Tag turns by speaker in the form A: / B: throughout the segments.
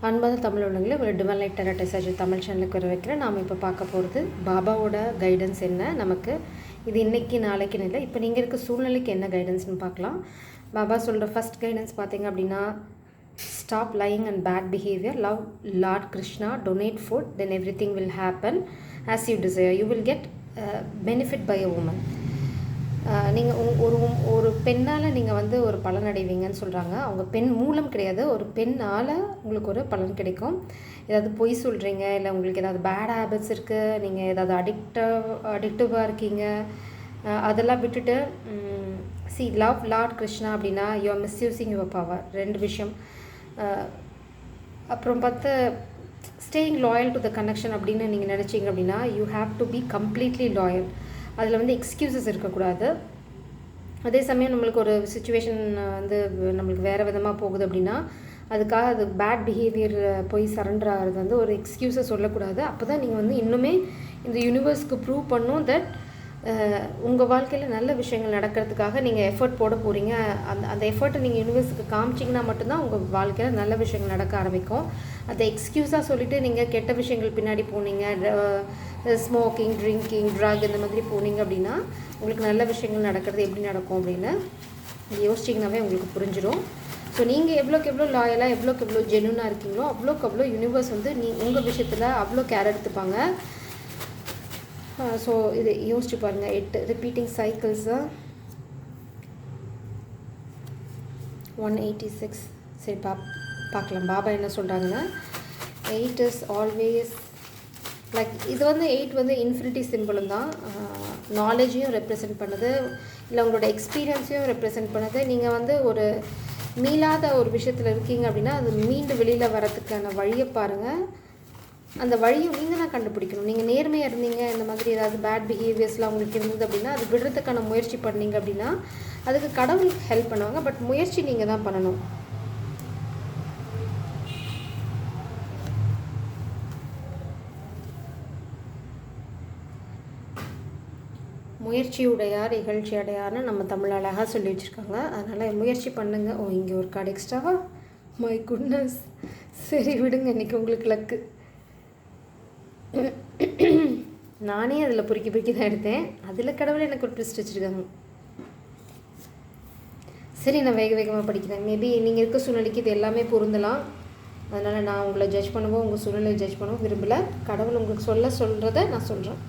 A: அன்பான தமிழ் உள்ளவங்களே ஒரு divine light tarot message Tamil சேனலுக்கு வர வைக்கிறேன். நாம் இப்போ பார்க்க போகிறது பாபாவோட கைடன்ஸ் என்ன நமக்கு. இது இன்றைக்கி நாளைக்குன்னு இல்லை, இப்போ நீங்கள் இருக்க சூழ்நிலைக்கு என்ன கைடன்ஸ்னு பார்க்கலாம். பாபா சொல்கிற ஃபஸ்ட் கைடன்ஸ் பார்த்தீங்க அப்படின்னா, stop lying and bad behaviour, love Lord Krishna, donate food, then everything will happen as you desire, you will get benefit by a woman. நீங்கள் ஒரு பெண்ணால் நீங்கள் வந்து ஒரு பலன் அடைவீங்கன்னு சொல்கிறாங்க. அவங்க பெண் மூலம் கிடையாது, ஒரு பெண்ணால் உங்களுக்கு ஒரு பலன் கிடைக்கும். ஏதாவது பொய் சொல்கிறீங்க, இல்லை உங்களுக்கு ஏதாவது பேட் ஹேபிட்ஸ் இருக்குது, நீங்கள் ஏதாவது அடிக்டிவாக இருக்கீங்க, அதெல்லாம் விட்டுட்டு லவ் லார்ட் கிருஷ்ணா அப்படின்னா you are misusing your power. ரெண்டு விஷயம். அப்புறம் பார்த்து staying loyal to the connection அப்படின்னு நீங்கள் நினச்சிங்க அப்படின்னா you have to be completely loyal. அதில் வந்து எக்ஸ்கியூசஸ் இருக்கக்கூடாது. அதே சமயம் நம்மளுக்கு ஒரு சுச்சுவேஷன் வந்து நம்மளுக்கு வேறு விதமாக போகுது அப்படின்னா அதுக்காக அது பேட் பிஹேவியர் போய் சரண்டர் ஆகிறது வந்து ஒரு எக்ஸ்கியூஸை சொல்லக்கூடாது. அப்போ தான் நீங்கள் வந்து இன்னுமே இந்த யூனிவர்ஸ்க்கு ப்ரூவ் பண்ணும் தட் உங்கள் வாழ்க்கையில் நல்ல விஷயங்கள் நடக்கிறதுக்காக நீங்கள் எஃபர்ட் போட போகிறீங்க. அந்த எஃபர்ட்டை நீங்கள் யூனிவர்ஸுக்கு காமிச்சிங்கன்னா மட்டும்தான் உங்கள் வாழ்க்கையில் நல்ல விஷயங்கள் நடக்க ஆரம்பிக்கும். அதை எக்ஸ்கியூஸாக சொல்லிவிட்டு நீங்கள் கெட்ட விஷயங்கள் பின்னாடி போனீங்க, ஸ்மோக்கிங், ட்ரிங்கிங், ட்ரக் இந்த மாதிரி போனீங்க அப்படின்னா உங்களுக்கு நல்ல விஷயங்கள் நடக்கிறது எப்படி நடக்கும் அப்படின்னு யோசிச்சிங்கனாவே உங்களுக்கு புரிஞ்சிடும். ஸோ நீங்கள் எவ்வளோக்கு எவ்வளோ லாயலாக எவ்வளோக்கு எவ்வளோ ஜென்யூனாக இருக்கீங்களோ அவ்வளோக்கு அவ்வளோ யூனிவர்ஸ் வந்து உங்கள் விஷயத்தில் அவ்வளோ கேர் எடுத்துப்பாங்க. ஸோ இது யோசிச்சு பாருங்கள். 8 ரிப்பீட்டிங் சைக்கிள்ஸு 186. சரி பார்க்கலாம் பாபா என்ன சொல்கிறாங்கன்னா, 8 இஸ் ஆல்வேஸ் லைக், இது வந்து 8 வந்து இன்ஃபினிட்டி சிம்பிளும் தான். நாலேஜையும் ரெப்ரசன்ட் பண்ணுது, இல்லை உங்களோட எக்ஸ்பீரியன்ஸையும் ரெப்ரசன்ட் பண்ணுது. நீங்கள் வந்து ஒரு மீளாத ஒரு விஷயத்தில் இருக்கீங்க அப்படின்னா அது மீண்டு வெளியில் வரத்துக்கான வழியை பாருங்கள். அந்த வழியும் நீங்கள் தான் கண்டுபிடிக்கணும். நீங்கள் நேர்மையாக இருந்தீங்க, இந்த மாதிரி ஏதாவது பேட் பிஹேவியர்ஸ்லாம் உங்களுக்கு இருந்தது அப்படின்னா அது விடுறதுக்கான முயற்சி பண்ணீங்க அப்படின்னா அதுக்கு கடவுள் ஹெல்ப் பண்ணுவாங்க. பட் முயற்சி நீங்கள் தான் பண்ணணும். முயற்சி உடையார் இகழ்ச்சி அடையார்னு நம்ம தமிழ் அழகாக சொல்லி வச்சுருக்காங்க. அதனால் முயற்சி பண்ணுங்கள். இங்கே ஒரு கார்டு எக்ஸ்ட்ராவா? My goodness. சரி விடுங்க, இன்றைக்கி உங்களுக்கு லக்கு. நானே அதில் பொறுக்கி தான் எடுத்தேன். அதில் கடவுள் எனக்கு ஒரு ட்விஸ்ட் வச்சுருக்காங்க. சரி, நான் வேகமாக படிக்கிறேன். மேபி நீங்கள் இருக்க சூழ்நிலைக்கு இது எல்லாமே பொருந்தலாம். அதனால் நான் உங்களை ஜட்ஜ் பண்ணுவோம், உங்கள் சூழ்நிலையை ஜட்ஜ் பண்ணவும் விரும்பலை. கடவுள் உங்களுக்கு சொல்கிறத நான் சொல்கிறேன்.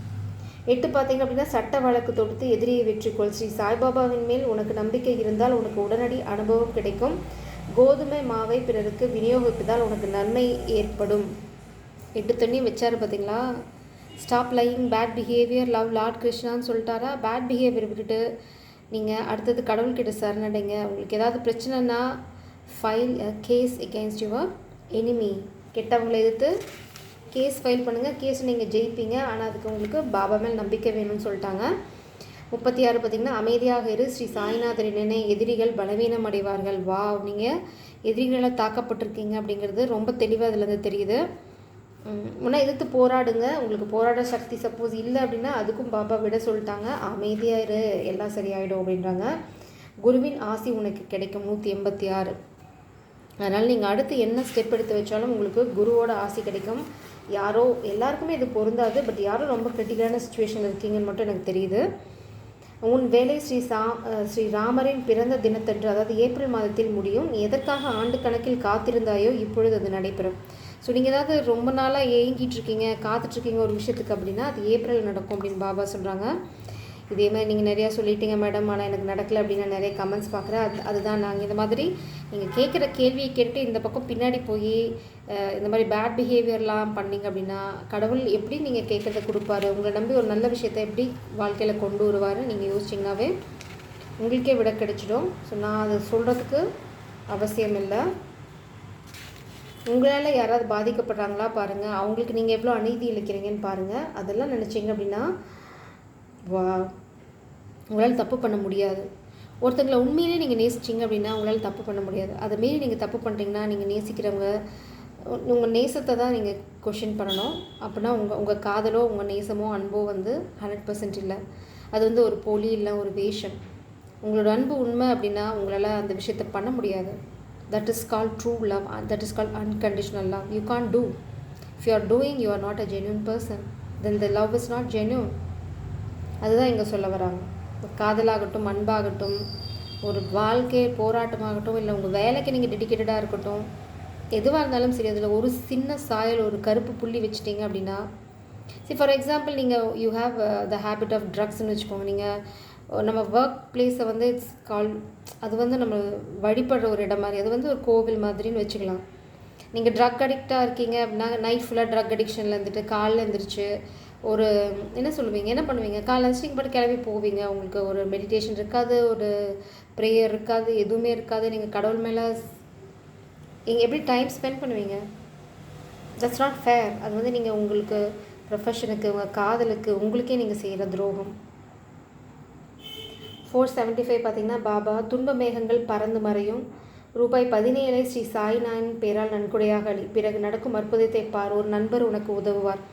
A: 8 பார்த்தீங்க அப்படின்னா, சட்ட வழக்கு தொடுத்து எதிரியை வெற்றிக்கொள். ஸ்ரீ சாய்பாபாவின் மேல் உனக்கு நம்பிக்கை இருந்தால் உனக்கு உடனடி அனுபவம் கிடைக்கும். கோதுமை மாவை பிறருக்கு விநியோகிப்பதால் உனக்கு நன்மை ஏற்படும். 8 தண்ணியும் வச்சாரு பார்த்தீங்களா. Stop lying, bad behaviour, love lord கிருஷ்ணான்னு சொல்லிட்டாரா. பேட் பிஹேவியர் விட்டுட்டு நீங்கள் அடுத்தது கடவுள்கிட்ட சரணடைங்க. உங்களுக்கு ஏதாவது பிரச்சனைனா file case against your enemy. கெட்டவங்களை எதிர்த்து கேஸ் ஃபைல் பண்ணுங்கள். கேஸ் நீங்கள் ஜெயிப்பீங்க. ஆனால் அதுக்கு உங்களுக்கு பாபா மேல் நம்பிக்கை வேணும்னு சொல்லிட்டாங்க. 36 பார்த்திங்கன்னா, அமைதியாக இரு, ஸ்ரீ சாய்நாதரின் நினை, எதிரிகள் பலவீனம் அடைவார்கள். நீங்கள் எதிரிகளை தாக்கப்பட்டிருக்கீங்க அப்படிங்கிறது ரொம்ப தெளிவாக அதுலேருந்து தெரியுது. முன்னே எதிர்த்து போராடுங்க. உங்களுக்கு போராட சக்தி சப்போஸ் இல்லை அப்படின்னா அதுக்கும் பாபா விட சொல்லிட்டாங்க. அமைதியாக இரு, எல்லாம் சரியாயிடும் அப்படின்றாங்க. குருவின் ஆசி உனக்கு கிடைக்கும். 186. அதனால் நீங்கள் அடுத்து என்ன ஸ்டெப் எடுத்து வச்சாலும் உங்களுக்கு குருவோட ஆசி கிடைக்கும். யாரோ எல்லாருக்குமே இது பொருந்தாது, பட் யாரோ ரொம்ப கிரிட்டிக்கலான சுச்சுவேஷன் இருக்கீங்கன்னு மட்டும் எனக்கு தெரியுது. உன் வேலை ஸ்ரீ ராமரின் பிறந்த தினத்தன்று, அதாவது ஏப்ரல் மாதத்தில் முடியும். நீ எதற்காக ஆண்டு கணக்கில் காத்திருந்தாயோ இப்பொழுது அது நடைபெறும். ஸோ நீங்கள் ஏதாவது ரொம்ப நாளாக ஏங்கிட்டுருக்கீங்க, காத்துட்ருக்கீங்க ஒரு விஷயத்துக்கு அப்படின்னா அது ஏப்ரல் நடக்கும் அப்படின்னு பாபா சொல்கிறாங்க. இதே மாதிரி நீங்கள் நிறையா சொல்லிட்டீங்க மேடம், ஆனால் எனக்கு நடக்கலை அப்படின்னு நான் நிறைய கமெண்ட்ஸ் பார்க்குறேன். அதுதான் நாங்கள் இந்த மாதிரி நீங்கள் கேட்குற கேள்வியை கேட்டு இந்த பக்கம் பின்னாடி போய் இந்த மாதிரி பேட் பிஹேவியர்லாம் பண்ணிங்க அப்படின்னா கடவுள் எப்படி நீங்கள் கேட்குறத கொடுப்பாரு, உங்களை நம்பி ஒரு நல்ல விஷயத்தை எப்படி வாழ்க்கையில் கொண்டு வருவார் நீங்கள் யோசிச்சிங்கனாவே உங்களுக்கே விட கிடைச்சிடும். ஸோ நான் அதை சொல்கிறதுக்கு அவசியம் இல்லை. உங்களால் யாராவது பாதிக்கப்படுறாங்களா பாருங்கள், அவங்களுக்கு நீங்கள் எவ்வளோ அநீதி இழைக்கிறீங்கன்னு பாருங்கள். அதெல்லாம் நினச்சிங்க அப்படின்னா உங்களால் தப்பு பண்ண முடியாது. ஒருத்தங்களை உண்மையிலே நீங்கள் நேசிச்சிங்க அப்படின்னா உங்களால் தப்பு பண்ண முடியாது. அதை மீறி நீங்கள் தப்பு பண்ணுறீங்கன்னா நீங்கள் நேசிக்கிறவங்க உங்கள் நேசத்தை தான் நீங்கள் கொஷின் பண்ணணும். அப்படின்னா உங்கள் காதலோ உங்கள் நேசமோ அன்போ வந்து 100% இல்லை. அது வந்து ஒரு போலி இல்லை ஒரு வேஷம். உங்களோட அன்பு உண்மை அப்படின்னா உங்களால் அந்த விஷயத்தை பண்ண முடியாது. That is called true love, and that is called unconditional love. You can't do. If you are doing, you are not a genuine person. Then the love is not genuine. அதுதான் இங்கே சொல்ல வராங்க. காதலாகட்டும், அன்பாகட்டும், ஒரு வாழ்க்கை போராட்டமாகட்டும், இல்லை உங்கள் வேலைக்கு நீங்கள் டெடிக்கேட்டடாக இருக்கட்டும், எதுவாக இருந்தாலும் சரி, அதில் ஒரு சின்ன சாயல், ஒரு கருப்பு புள்ளி வச்சுட்டிங்க அப்படின்னா, ஃபார் எக்ஸாம்பிள் நீங்கள் you have the habit of ட்ரக்ஸ்ன்னு வச்சுக்கோங்க. நீங்கள் நம்ம ஒர்க் பிளேஸை வந்து இட்ஸ் கால், அது வந்து நம்ம வழிபடுற ஒரு இடம் மாதிரி, அது வந்து ஒரு கோவில் மாதிரின்னு வச்சுக்கலாம். நீங்கள் ட்ரக் அடிக்டாக இருக்கீங்க அப்படின்னா, நைட் ஃபுல்லாக ட்ரக் அடிக்ஷனில் இருந்துட்டு காலையில் எழுந்திரிச்சு ஒரு என்ன சொல்லுவீங்க, என்ன பண்ணுவீங்க, காலைல எழுந்திரிச்சு பட்டு கிளம்பி போவீங்க. உங்களுக்கு ஒரு மெடிடேஷன் இருக்காது, ஒரு ப்ரேயர் இருக்காது, எதுவுமே இருக்காது. நீங்கள் கடவுள் மேலே நீங்கள் எப்படி டைம் ஸ்பெண்ட் பண்ணுவீங்க? That's not fair. அது வந்து நீங்கள் உங்களுக்கு ப்ரொஃபஷனுக்கு, உங்கள் காதலுக்கு, உங்களுக்கே நீங்கள் செய்கிற துரோகம். 475 பார்த்தீங்கன்னா, பாபா துன்ப மேகங்கள் பறந்து மறையும், ரூபாய் 17 ஸ்ரீ சாய்நாதன் பேரால் நன்கொடையாக அளி, பிறகு நடக்கும் அற்புதத்தை பார், ஒரு நண்பர் உனக்கு உதவுவார்.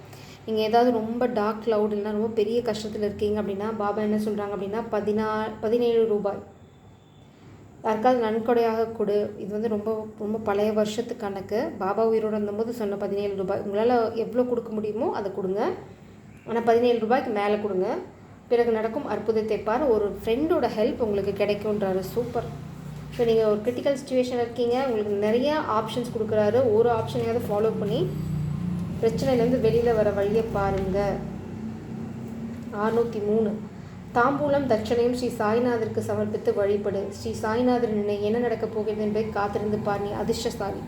A: நீங்கள் ஏதாவது ரொம்ப டார்க் க்ளவுட் இல்லைனா ரொம்ப பெரிய கஷ்டத்தில் இருக்கீங்க அப்படின்னா, பாபா என்ன சொல்கிறாங்க அப்படின்னா, 17 ரூபாய் யாருக்காவது நன்கொடையாக கொடு. இது வந்து ரொம்ப ரொம்ப பழைய வருஷத்து கணக்கு. பாபா உயிரோடு இருந்தபோது சொன்ன 17 ரூபாய். உங்களால் எவ்வளோ கொடுக்க முடியுமோ அதை கொடுங்க, ஆனால் 17 ரூபாய்க்கு மேலே கொடுங்க. பிறகு நடக்கும் அற்புதத்தை பார், ஒரு ஃப்ரெண்டோட ஹெல்ப் உங்களுக்கு கிடைக்கும்ன்றாரு. சூப்பர். ஸோ நீங்கள் ஒரு கிரிட்டிக்கல் சுச்சுவேஷன் இருக்கீங்க, உங்களுக்கு நிறையா ஆப்ஷன்ஸ் கொடுக்குறாரு. ஒரு ஆப்ஷனையாவது ஃபாலோ பண்ணி பிரச்சனையிலேருந்து வெளியில் வர வழியை பாருங்கள். 603 தாம்பூலம் தட்சணையும் ஸ்ரீ சாய்நாதருக்கு சமர்ப்பித்து வழிபடு. ஸ்ரீ சாய்நாதர் நினை என்ன நடக்கப் போகிறது என்பதை காத்திருந்து பார், நீ அதிர்ஷ்டசாலி.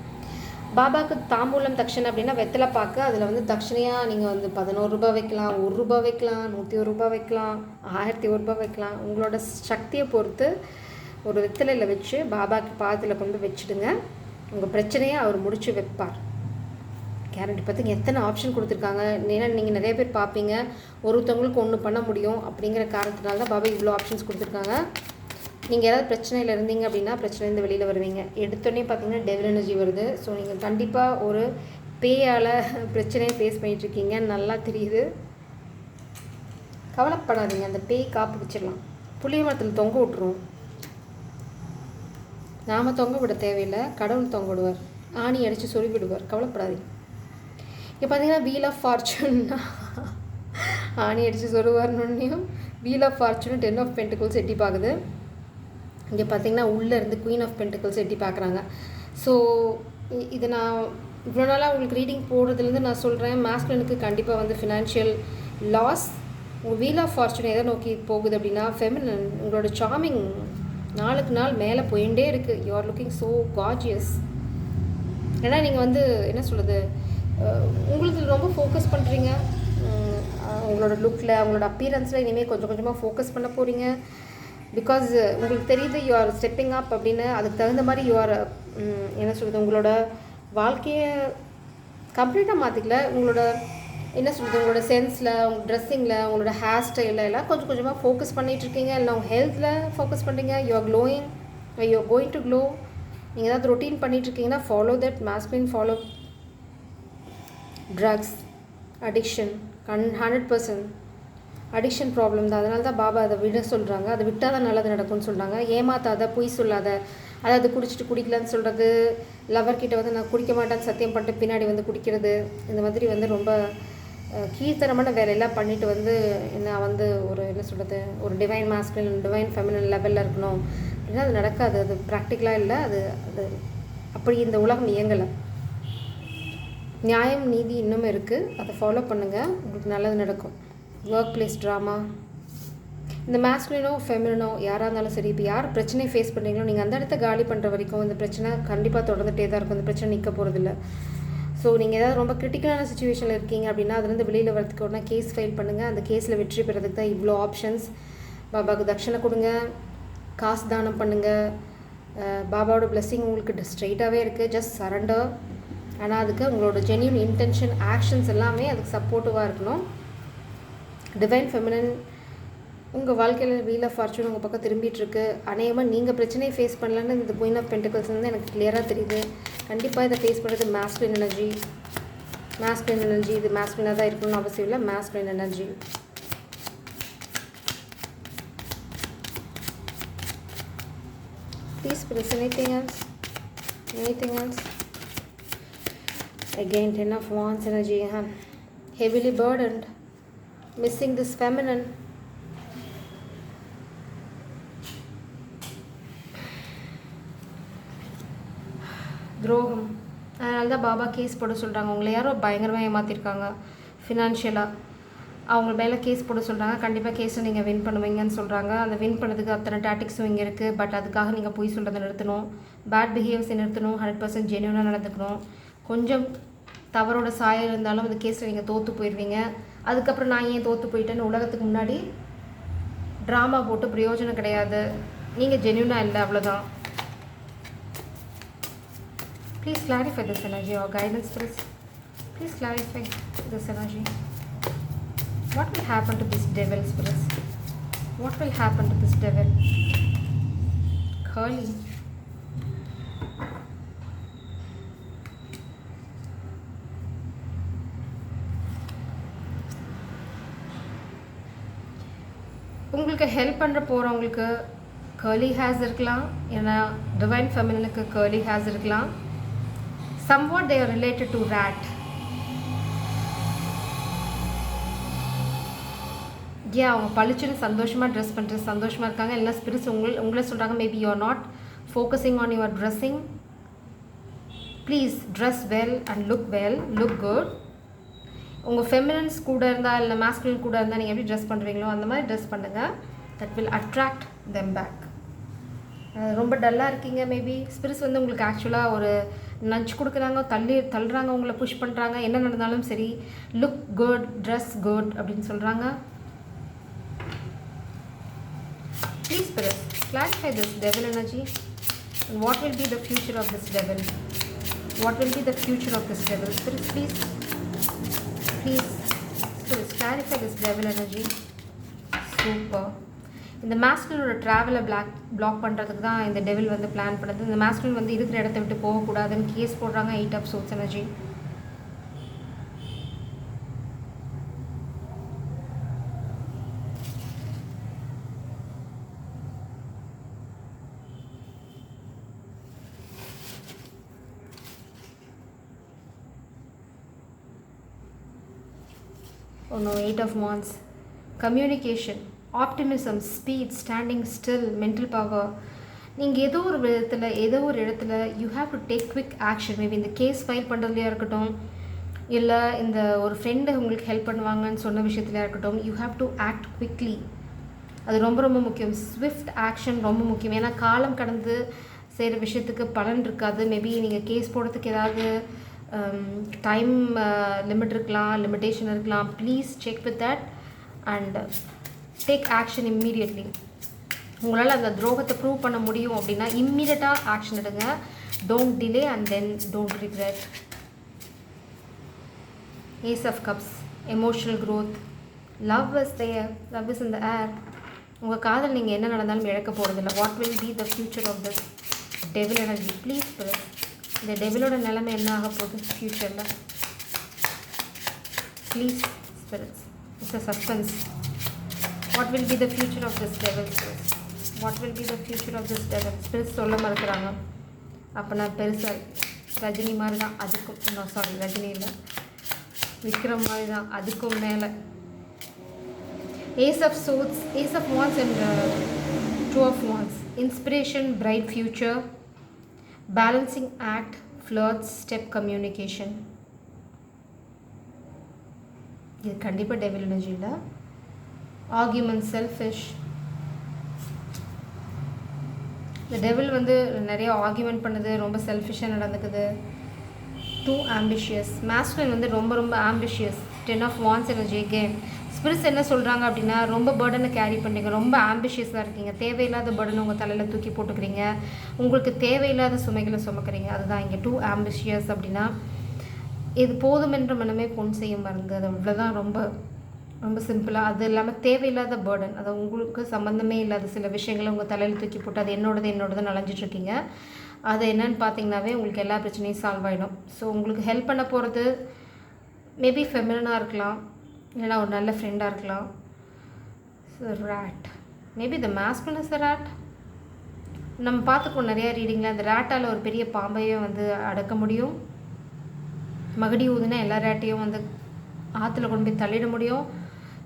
A: பாபாவுக்கு தாம்பூலம் தட்சணை அப்படின்னா வெத்தலை பாக்கு. அதில் வந்து தட்சணையாக நீங்கள் வந்து 11 ரூபாய் வைக்கலாம், 1 ரூபாய் வைக்கலாம், 101 ரூபாய் வைக்கலாம், 1001 ரூபாய் வைக்கலாம். உங்களோட சக்தியை பொறுத்து ஒரு வெத்தலையில் வச்சு பாபாவுக்கு பாதத்தில் கொண்டு வச்சுடுங்க. உங்கள் பிரச்சனையை அவர் முடிச்சு வைப்பார். கேரண்டி. பார்த்திங்க எத்தனை ஆப்ஷன் கொடுத்துருக்காங்க. ஏன்னா நீங்கள் நிறைய பேர் பார்ப்பீங்க, ஒருத்தவங்களுக்கு ஒன்று பண்ண முடியும் அப்படிங்கிற காரணத்தினால தான் பாபா இவ்வளோ ஆப்ஷன்ஸ் கொடுத்துருக்காங்க. நீங்கள் ஏதாவது பிரச்சனையில் இருந்தீங்க அப்படின்னா பிரச்சனைலேருந்து வெளியில் வருவீங்க. எடுத்தோடனே பார்த்தீங்கன்னா டெவில் எனர்ஜி வருது. ஸோ நீங்கள் கண்டிப்பாக ஒரு பேயால் பிரச்சனையை ஃபேஸ் பண்ணிகிட்ருக்கீங்க, நல்லா தெரியுது. கவலைப்படாதீங்க, அந்த பேய் காப்பு வச்சிடலாம். புளிய மரத்தில் தொங்க விட்டுருவோம். நாம் தொங்க விட தேவையில்லை, கடவுள் தொங்க விடுவார், ஆணி அடித்து சொல்லி விடுவார். கவலைப்படாதீங்க. இப்போ பார்த்தீங்கன்னா வீல் ஆஃப் ஃபார்ச்சூன்னா ஆணி அடித்து சொல்லுவார்னோன்னையும் wheel of fortune 10 of pentacles எட்டி பார்க்குது. இங்கே பார்த்தீங்கன்னா உள்ளேருந்து குயின் ஆஃப் பென்டிகல்ஸ் எட்டி பார்க்குறாங்க. ஸோ இது நான் இவ்வளோ நாளாக உங்களுக்கு ரீடிங் போடுறதுலேருந்து நான் சொல்கிறேன், மாஸ்குலினுக்கு கண்டிப்பாக வந்து ஃபினான்ஷியல் லாஸ். உங்கள் வீல் ஆஃப் ஃபார்ச்சூன் எதை நோக்கி போகுது அப்படின்னா ஃபெமினன். உங்களோட சார்மிங் நாளுக்கு நாள் மேலே போயிட்டே இருக்குது. You are looking so gorgeous. ஏன்னா நீங்கள் வந்து என்ன சொல்கிறது, உங்களுக்கு ரொம்ப ஃபோக்கஸ் பண்ணுறீங்க. உங்களோட லுக்கில், உங்களோட அப்பியரன்ஸில் இனிமேல் கொஞ்சம் கொஞ்சமாக ஃபோக்கஸ் பண்ண போகிறீங்க. பிகாஸ் உங்களுக்கு தெரியுது யூ ஆர் ஸ்டெப்பிங் அப் அப்படின்னு. அதுக்கு தகுந்த மாதிரி யூ ஆர் என்ன சொல்கிறது, உங்களோட வாழ்க்கையை கம்ப்ளீட்டாக மாற்றிக்கல. உங்களோட என்ன சொல்கிறது, உங்களோட சென்ஸில், உங்கள் ட்ரெஸ்ஸிங்கில், உங்களோட ஹேர் ஸ்டைலில் எல்லாம் கொஞ்சம் கொஞ்சமாக ஃபோக்கஸ் பண்ணிகிட்ருக்கீங்க. இல்லை உங்கள் ஹெல்த்தில் ஃபோக்கஸ் பண்ணுறீங்க. You are glowing, you are going to glow. நீங்கள் ஏதாவது ரொட்டீன் பண்ணிகிட்ருக்கீங்கன்னா follow that masculine. Follow drugs addiction 100% addiction problem தான். அதனால தான் பாபா அதை விட சொல்கிறாங்க. அதை விட்டால் தான் நல்லது நடக்கும்னு சொல்கிறாங்க. ஏமாத்தாத, பொய் சொல்லாத. அதாவது குடிச்சிட்டு குடிக்கலன்னு சொல்கிறது, லவர்கிட்ட வந்து நான் குடிக்க மாட்டேன்னு சத்தியம் பண்ணிட்டு பின்னாடி வந்து குடிக்கிறது, இந்த மாதிரி வந்து ரொம்ப கீழ்த்தரமான வேலையெல்லாம் பண்ணிவிட்டு வந்து நான் வந்து ஒரு என்ன சொல்கிறது, ஒரு டிவைன் மாஸ்குலின், டிவைன் ஃபெமினின் லெவலில் இருக்கணும் அப்படின்னா அது நடக்காது. அது ப்ராக்டிக்கலாக இல்லை. அது அப்படி இந்த உலகம் இயங்கலை. நியாயம், நீதி இன்னும் இருக்குது. அதை ஃபாலோ பண்ணுங்கள், உங்களுக்கு நல்லது நடக்கும். ஒர்க் பிளேஸ் ட்ராமா, இந்த மாஸ்குலினோ ஃபெமினினோ யாராக இருந்தாலும் சரி, இப்போ யார் பிரச்சனையை ஃபேஸ் பண்ணுறீங்களோ நீங்கள் அந்த இடத்த காலி பண்ணுற வரைக்கும் இந்த பிரச்சனை கண்டிப்பாக தொடர்ந்துகிட்டே தான் இருக்கும். இந்த பிரச்சனை நிற்க போகிறதில்ல. ஸோ நீங்கள் ஏதாவது ரொம்ப கிரிட்டிக்கலான சுச்சுவேஷனில் இருக்கீங்க அப்படின்னா அதுலேருந்து வெளியில் வரதுக்கு ஒன்றா கேஸ் ஃபைல் பண்ணுங்கள். அந்த கேஸில் வெற்றி பெறதுக்கு தான் இவ்வளோ ஆப்ஷன்ஸ். பாபாவுக்கு தட்சணை கொடுங்க, காசு தானம் பண்ணுங்கள். பாபாவோட பிளெஸ்ஸிங் உங்களுக்கு ஸ்ட்ரெயிட்டாகவே இருக்குது. Just surrender. ஆனால் அதுக்கு உங்களோட ஜென்யூன் இன்டென்ஷன், ஆக்ஷன்ஸ் எல்லாமே அதுக்கு சப்போர்ட்டிவாக இருக்கணும். டிவைன் ஃபெமினின் உங்கள் வாழ்க்கையில் வீல் ஆஃப் ஃபார்ச்சூன் உங்கள் பக்கம் திரும்பிகிட்ருக்கு. அநேகமாக நீங்கள் பிரச்சனையை ஃபேஸ் பண்ணலன்னு இந்த குயின் ஆஃப் பென்டிகல்ஸ் வந்து எனக்கு கிளியராக தெரியுது. கண்டிப்பாக இதை ஃபேஸ் பண்ணுறது மாஸ்குலின் எனர்ஜி. மாஸ்குலின் எனர்ஜி இது மாஸ்குலினாக தான் இருக்கணும்னு அவசியம் இல்லை. Masculine energy. Please press anything else. Anything else? Again, 10 of Wands energy. Heavily burdened. Missing this feminine. துரோகம். அதனால தான் பாபா கேஸ் போட சொல்கிறாங்க. உங்களை யாரோ பயங்கரமாக ஏமாற்றிருக்காங்க ஃபினான்ஷியலாக. அவங்க மேலே கேஸ் போட சொல்கிறாங்க. கண்டிப்பாக கேஸை நீங்கள் வின் பண்ணுவீங்கன்னு சொல்கிறாங்க. அந்த வின் பண்ணதுக்கு அத்தனை டாக்டிக்ஸும் இங்கே இருக்குது. பட் அதுக்காக நீங்கள் போய் சொல்கிறத நிறுத்தணும். பேட் பிஹேவியர்ஸை நிறுத்தணும். 100% ஜென்யூனாக நடந்துக்கணும். கொஞ்சம் தவறோட சாயம் இருந்தாலும் அந்த கேஸில் நீங்கள் தோற்று போயிடுவீங்க. அதுக்கப்புறம் நான் ஏன் தோற்று போயிட்டேன்னு உலகத்துக்கு முன்னாடி ட்ராமா போட்டு பிரயோஜனம் கிடையாது. நீங்கள் ஜென்யூனாக இல்லை, அவ்வளோதான். Please clarify this energy or guidance please. Please clarify this energy. What will happen to this devil spirits? What will happen to this devil? Curly. உங்களுக்கு ஹெல்ப் பண்ணுற போகிறவங்களுக்கு கர்லி ஹேர்ஸ் இருக்கலாம், ஏன்னா டிவைன் ஃபெமினுக்கு கர்லி ஹேர்ஸ் இருக்கலாம். Somewhat they are related to rat. அவங்க பளிச்சுன்னு சந்தோஷமாக dress பண்ணுறது சந்தோஷமாக இருக்காங்க. இல்லை ஸ்பிரிட்ஸ் உங்களை சொல்கிறாங்க, maybe you are not focusing on your dressing. Please dress well and look well, look good. உங்கள் ஃபெமினன்ஸ் கூட இருந்தால் இல்லை மாஸ்குலின் கூட இருந்தால் நீங்கள் எப்படி ட்ரெஸ் பண்ணுறீங்களோ அந்த மாதிரி ட்ரெஸ் பண்ணுங்கள். That will attract them back. ரொம்ப டல்லாக இருக்கீங்க, மேபி ஸ்பிரிட்ஸ் உங்களுக்கு ஆக்சுவலாக ஒரு நஞ்சு கொடுக்குறாங்க, தள்ளுறாங்க, உங்களை புஷ் பண்ணுறாங்க. என்ன நடந்தாலும் சரி, லுக் குட், ட்ரெஸ் குட் அப்படின்னு சொல்கிறாங்க. Please spirits clarify this devil energy and what will be the future of this devil. What will be the future of this devil? Spirits, please spirits clarify this devil energy. Super. இந்த மாஸ்குலினோட ட்ராவலை black பண்ணுறதுக்கு தான் இந்த devil plan பண்ணுறது. இந்த masculine இருக்கிற இடத்த விட்டு போகக்கூடாதுன்னு கேஸ் போடுறாங்க. 8 of Swords energy. Oh no, 8 of Wands. Communication, optimism, speed, standing still, mental power. நீங்கள் ஏதோ ஒரு விதத்தில் ஏதோ ஒரு இடத்துல you have to take quick action. Maybe இந்த கேஸ் ஃபைல் பண்ணுறதுலையா இருக்கட்டும், இல்லை இந்த ஒரு ஃப்ரெண்டு உங்களுக்கு ஹெல்ப் பண்ணுவாங்கன்னு சொன்ன விஷயத்துலையா இருக்கட்டும், you have to act quickly. அது ரொம்ப ரொம்ப முக்கியம். ஸ்விஃப்ட் ஆக்ஷன் ரொம்ப முக்கியம். ஏன்னா காலம் கடந்து செய்கிற விஷயத்துக்கு பலன் இருக்காது. மேபி நீங்கள் கேஸ் போடுறதுக்கு ஏதாவது டைம் லிமிட் இருக்கலாம், லிமிட்டேஷன் இருக்கலாம். Please check with that and take action immediately. உங்களால் அந்த துரோகத்தை ப்ரூவ் பண்ண முடியும் அப்படின்னா இம்மீடியட்டாக ஆக்ஷன் எடுங்க. Don't delay and then don't regret. Ace of Cups, emotional growth, love is there, love is in the air. உங்கள் காதல் நீங்கள் என்ன நடந்தாலும் இழக்க போகிறதில்ல. What will be the future of this devil energy? Please spirit, இந்த டெவிலோட நிலைமை என்ன ஆக போகுது ஃப்யூச்சரில்? Please spirits, it's a suspense. What will be the future of this devil? What will be the future of this devil? Spirits சொல்ல மறுக்கிறாங்க. அப்போ நான் பெருசாக ரஜினி மாதிரி தான், அதுக்கும் சாரி ரஜினி இல்லை, விக்ரம் மாதிரி தான், அதுக்கும் மேலே. Ace of Swords, Ace of Wands and Two of Wands. Inspiration, bright future, balancing act, flirts, step communication. இது கண்டிப்பாக டெவில் எனர்ஜி இல்லை. Argument, selfish. இந்த டெவில் நிறைய ஆர்கியூமெண்ட் பண்ணுது, ரொம்ப செல்ஃபிஷாக நடந்துக்குது. Too ambitious. மாஸ்குலின் ரொம்ப ரொம்ப ambitious. 10 of Wands energy again. Spirits என்ன சொல்கிறாங்க அப்படின்னா, ரொம்ப பேர்டனை கேரி பண்ணுறீங்க, ரொம்ப ஆம்பிஷியஸாக இருக்கீங்க, தேவையில்லாத பேர்டனை உங்கள் தலையில் தூக்கி போட்டுக்கிறீங்க, உங்களுக்கு தேவையில்லாத சுமைகளை சுமக்கிறீங்க. அதுதான் இங்கே டூ ஆம்பிஷியஸ் அப்படின்னா. இது போதுமென்ற மனமே பொன் செய்யும் மருந்து, அது அவ்வளோதான். ரொம்ப ரொம்ப சிம்பிளாக. அது இல்லாமல் தேவையில்லாத பேர்டன், அது உங்களுக்கு சம்மந்தமே இல்லாத சில விஷயங்களை உங்கள் தலையில் தூக்கி போட்டு அது என்னோடது நலஞ்சிட்ருக்கீங்க. அது என்னன்னு பார்த்தீங்கன்னாவே உங்களுக்கு எல்லா பிரச்சனையும் சால்வ் ஆகிடும். ஸோ உங்களுக்கு ஹெல்ப் பண்ண போகிறது மேபி ஃபெமினாக இருக்கலாம், இல்லைனா ஒரு நல்ல ஃப்ரெண்டாக இருக்கலாம். Rate, maybe the masculine is the rate. நம்ம பார்த்துக்கோம் நிறையா ரீடிங்கில் அந்த ரேட்டால் ஒரு பெரிய பாம்பையே வந்து அடக்க முடியும். மகடி ஊதுனா எல்லா ரேட்டையும் வந்து ஆற்றுல கொண்டு போய் தள்ளிட முடியும்.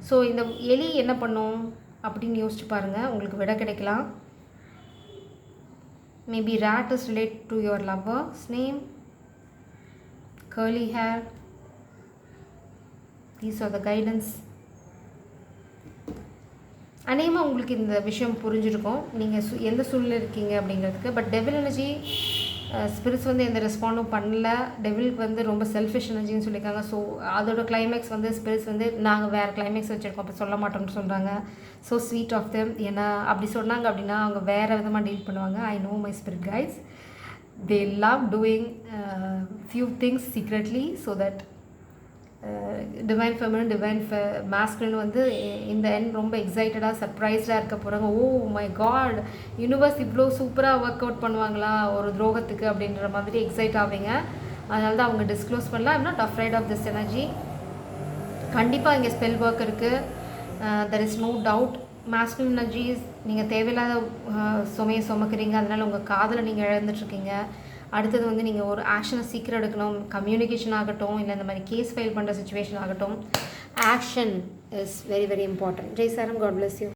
A: ஸோ இந்த எலி என்ன பண்ணும் அப்படின்னு யோசிச்சு பாருங்கள், உங்களுக்கு விட கிடைக்கலாம். Maybe rat is related to your lover's name, curly hair. These are the guidance. அநேகமாக உங்களுக்கு இந்த விஷயம் புரிஞ்சிருக்கும், நீங்கள் எந்த சூழ்நிலை இருக்கீங்க அப்படிங்கிறதுக்கு. பட் டெவில் எனர்ஜி ஸ்பிரிட்ஸ் வந்து எந்த ரெஸ்பாண்டும் பண்ணல. டெவிலுக்கு வந்து ரொம்ப செல்ஃபிஷ் எனர்ஜின்னு சொல்லியிருக்காங்க. ஸோ அதோட கிளைமேக்ஸ் வந்து ஸ்பிரிட்ஸ் வந்து நாங்கள் வேறு கிளைமேக்ஸ் வச்சுருக்கோம் அப்போ சொல்ல மாட்டோம்னு சொல்கிறாங்க. So sweet of them. ஏன்னா அப்படி சொன்னாங்க அப்படின்னா அவங்க வேறு விதமாக டீல் பண்ணுவாங்க. I know my spirit guys, they love doing few things secretly so that divine feminine divine masculine வந்து இந்த எண்ட் ரொம்ப எக்ஸைட்டடாக சர்ப்ரைஸ்டாக இருக்க போகிறாங்க. ஓ மை காட், யூனிவர்ஸ் இவ்வளோ சூப்பராக ஒர்க் அவுட் பண்ணுவாங்களா ஒரு துரோகத்துக்கு அப்படின்ற மாதிரி எக்ஸைட் ஆவீங்க. அதனால தான் அவங்க டிஸ்க்ளோஸ் பண்ணலாம். I'm not afraid of this energy. கண்டிப்பாக இங்கே ஸ்பெல் ஒர்க் இருக்குது, there is no doubt. Masculine energies நீங்கள் தேவையில்லாத சுமையை சுமக்கிறீங்க, அதனால் உங்கள் காதலை நீங்கள் இழந்துட்டுருக்கீங்க. அடுத்தது வந்து நீங்கள் ஒரு ஆக்ஷனை சீக்கிரம் எடுக்கணும். கம்யூனிகேஷன் ஆகட்டும், இல்லை இந்த மாதிரி கேஸ் ஃபைல் பண்ணுற சுச்சுவேஷன் ஆகட்டும், action is very very important. Jai சாரம், காட் பிளஸ் யூ.